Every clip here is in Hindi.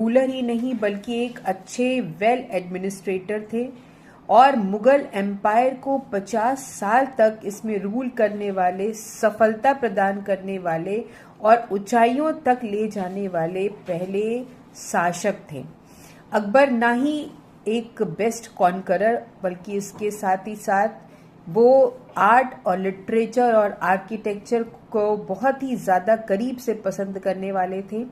रूलर ही नहीं बल्कि एक अच्छे वेल एडमिनिस्ट्रेटर थे और मुगल एम्पायर को 50 साल तक इसमें रूल करने वाले, सफलता प्रदान करने वाले और ऊंचाइयों तक ले जाने वाले पहले शासक थे। अकबर ना ही एक बेस्ट कॉन्करर बल्कि इसके साथ ही साथ वो आर्ट और लिटरेचर और आर्किटेक्चर को बहुत ही ज़्यादा करीब से पसंद करने वाले थे।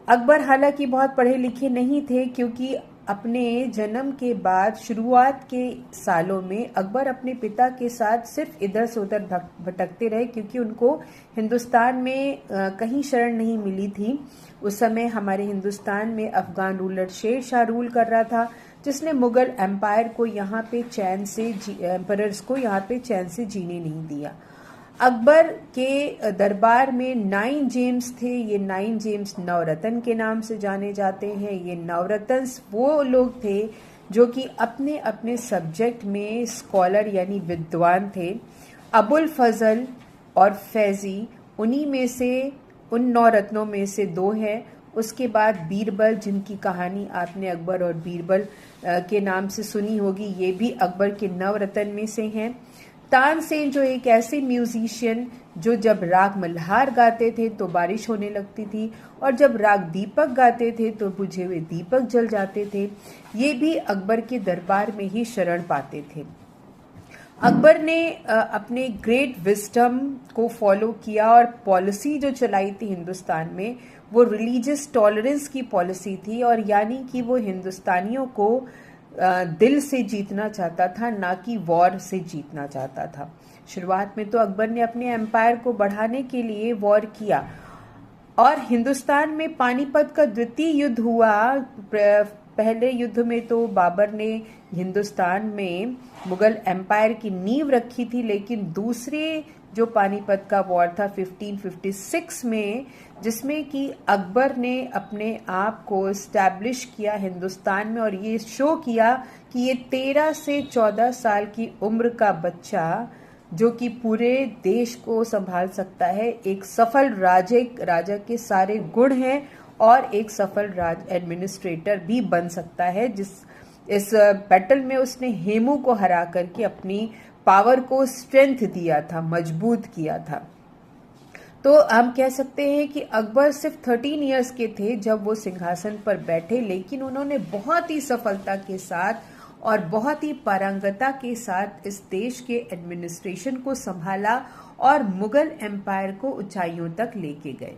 अकबर हालांकि बहुत पढ़े लिखे नहीं थे, क्योंकि अपने जन्म के बाद शुरुआत के सालों में अकबर अपने पिता के साथ सिर्फ इधर से उधर भटकते रहे, क्योंकि उनको हिंदुस्तान में कहीं शरण नहीं मिली थी। उस समय हमारे हिंदुस्तान में अफगान रूलर शेर शाह रूल कर रहा था, जिसने मुगल एम्पायर को यहाँ पे एम्परर्स को यहाँ पे चैन से जीने नहीं दिया। अकबर के दरबार में 9 जेम्स थे। ये 9 जेम्स नवरत्न के नाम से जाने जाते हैं। ये नवरत्न वो लोग थे जो कि अपने अपने सब्जेक्ट में स्कॉलर यानी विद्वान थे। अबुल फजल और फैजी उन्हीं में से, उन 9 रत्नों में से 2 हैं। उसके बाद बीरबल, जिनकी कहानी आपने अकबर और बीरबल के नाम से सुनी होगी, ये भी अकबर के नवरत्न में से हैं। तानसेन, जो एक ऐसे म्यूजिशियन जो जब राग मल्हार गाते थे तो बारिश होने लगती थी और जब राग दीपक गाते थे तो बुझे हुए दीपक जल जाते थे, ये भी अकबर के दरबार में ही शरण पाते थे। अकबर ने अपने ग्रेट विजडम को फॉलो किया और पॉलिसी जो चलाई थी हिंदुस्तान में वो रिलीजियस टॉलरेंस की पॉलिसी थी, और यानी कि वो हिंदुस्तानियों को दिल से जीतना चाहता था, ना कि वॉर से जीतना चाहता था। शुरुआत में तो अकबर ने अपने एम्पायर को बढ़ाने के लिए वॉर किया और हिंदुस्तान में पानीपत का द्वितीय युद्ध हुआ। पहले युद्ध में तो बाबर ने हिंदुस्तान में मुगल एम्पायर की नींव रखी थी, लेकिन दूसरे जो पानीपत का वॉर था 1556 में, जिसमें कि अकबर ने अपने आप को एस्टैब्लिश किया हिंदुस्तान में और ये शो किया कि ये 13 से 14 साल की उम्र का बच्चा जो कि पूरे देश को संभाल सकता है, एक सफल राजा के सारे गुण हैं और एक सफल एडमिनिस्ट्रेटर भी बन सकता है। इस बैटल में उसने हेमू को हरा करके अपनी पावर को स्ट्रेंथ दिया था, मजबूत किया था। तो हम कह सकते हैं कि अकबर सिर्फ 13 इयर्स के थे जब वो सिंहासन पर बैठे, लेकिन उन्होंने बहुत ही सफलता के साथ और बहुत ही पारंगता के साथ इस देश के एडमिनिस्ट्रेशन को संभाला और मुगल एम्पायर को ऊंचाइयों तक लेके गए।